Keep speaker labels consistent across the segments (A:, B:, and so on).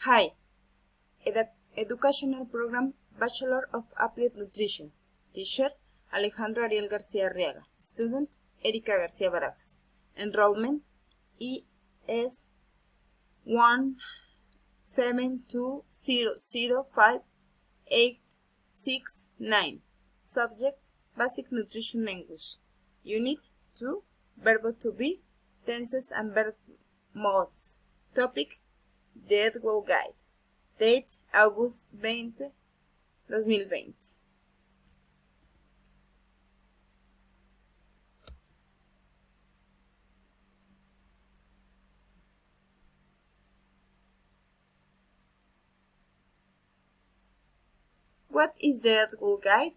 A: Hi, Educational Program Bachelor of Applied Nutrition. Teacher Alejandro Ariel García Arriaga. Student Erika García Barajas. Enrollment ES 172005869. Subject Basic Nutrition English. Unit 2 Verbo to be, Tenses and Verb Modes. Topic The Eatwell Guide. Date August 20, 2020. What is the Eatwell Guide?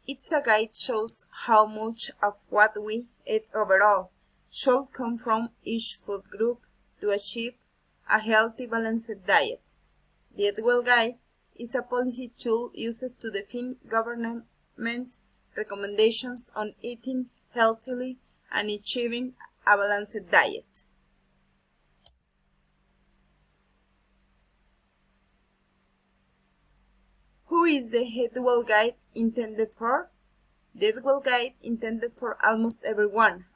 A: It's a guide shows how much of what we eat overall should come from each food group to achieve a healthy, balanced diet. The Eatwell Guide is a policy tool used to define government recommendations on eating healthily and achieving a balanced diet. Who is the Eatwell Guide intended for? The Eatwell Guide intended for almost everyone,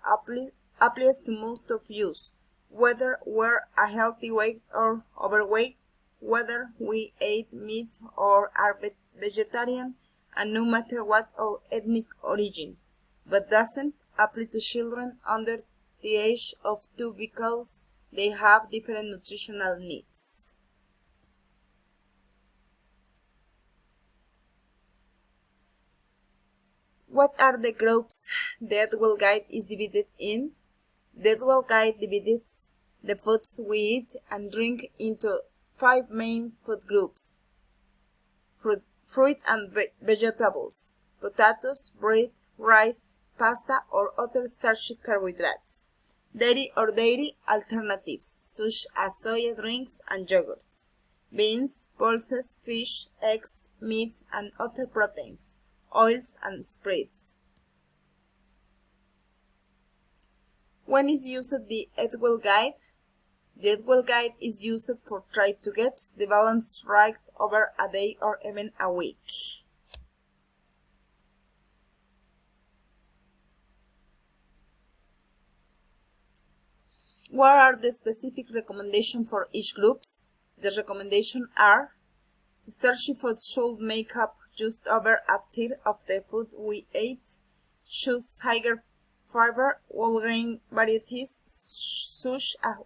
A: applies to most of us, whether we're a healthy weight or overweight, whether we eat meat or are vegetarian, and no matter what our ethnic origin, but doesn't apply to children under the age of 2 because they have different nutritional needs. What are the groups the Eatwell Guide is divided in? The Eatwell Guide divides the foods we eat and drink into 5 main food groups: fruit and vegetables, potatoes, bread, rice, pasta, or other starchy carbohydrates, dairy or dairy alternatives such as soya drinks and yogurts, beans, pulses, fish, eggs, meat, and other proteins, oils and spreads. When is used the Eatwell Guide? The Eatwell Guide is used for try to get the balance right over a day or even a week. What are the specific recommendations for each groups? The recommendations are: starchy foods should make up just over a third of the food we eat. Choose higher fiber, whole grain varieties such as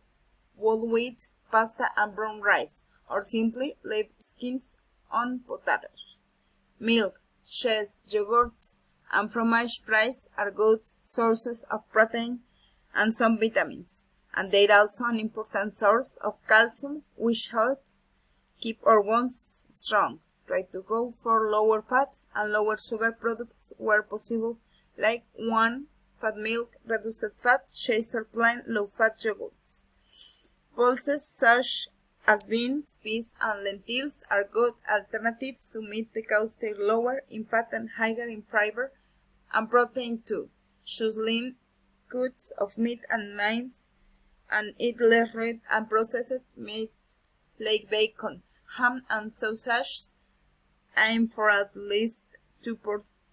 A: whole wheat, pasta, and brown rice, or simply leave skins on potatoes. Milk, cheese, yogurts, and fromage fries are good sources of protein and some vitamins, and they're also an important source of calcium, which helps keep our bones strong. Try to go for lower fat and lower sugar products where possible, like fat milk, reduced fat, cheese, or plain low-fat yogurts. Pulses such as beans, peas, and lentils are good alternatives to meat because they're lower in fat and higher in fiber and protein too. Choose lean cuts of meat and mince, and eat less red and processed meat like bacon, ham, and sausage. Aim for at least 2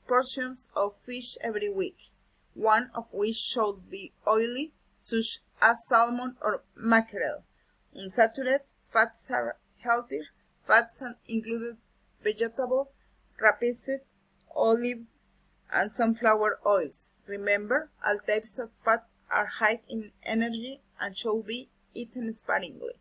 A: portions of fish every week, one of which should be oily, such as salmon or mackerel. Unsaturated fats are healthier. Fats include vegetable, rapeseed, olive, and sunflower oils. Remember, all types of fat are high in energy and should be eaten sparingly.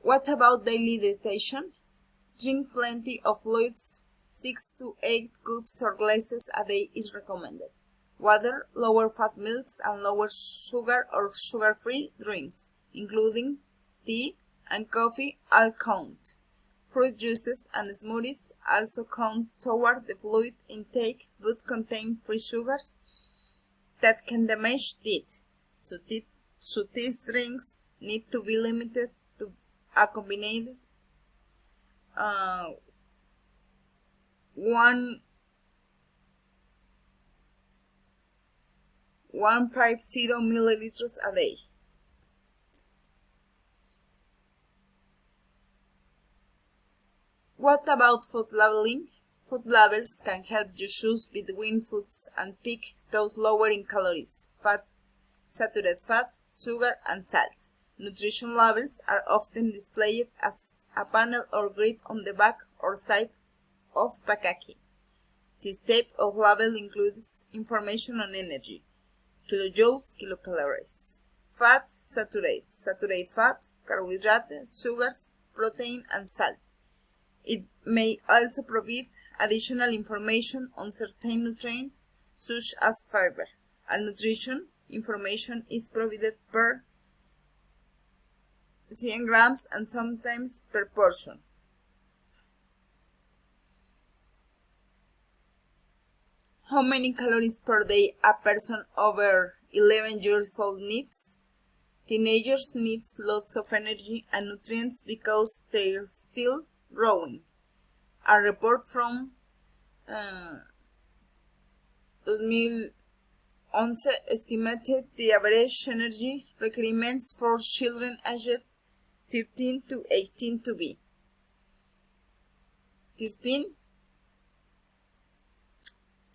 A: What about daily dietitian? Drink plenty of fluids. 6 to 8 cups or glasses a day is recommended. Water, lower fat milks, and lower sugar or sugar-free drinks, including tea and coffee, all count. Fruit juices and smoothies also count toward the fluid intake but contain free sugars that can damage teeth. So these drinks need to be limited to a combined 1 150 milliliters a day. What about food labeling? Food labels can help you choose between foods and pick those lower in calories, fat, saturated fat, sugar, and salt. Nutrition labels are often displayed as a panel or grid on the back or side of packaging. This type of label includes information on energy, kilojoules, kilocalories, fat, saturated fat, carbohydrates, sugars, protein, and salt. It may also provide additional information on certain nutrients, such as fiber, and nutrition information is provided per 100 grams and sometimes per portion. How many calories per day a person over 11 years old needs? Teenagers need lots of energy and nutrients because they're still growing. A report from 2011 estimated the average energy requirements for children aged 13 to 18 to be 13.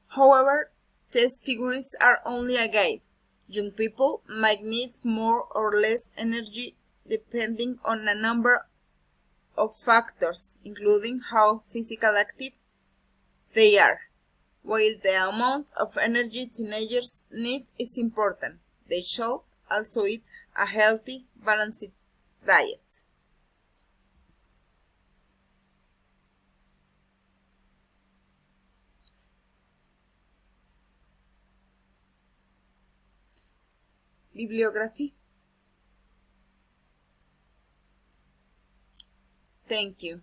A: However, these figures are only a guide. Young people might need more or less energy depending on a number of factors, including how physically active they are. While the amount of energy teenagers need is important, they should also eat a healthy, balanced diet. Bibliography. Thank you.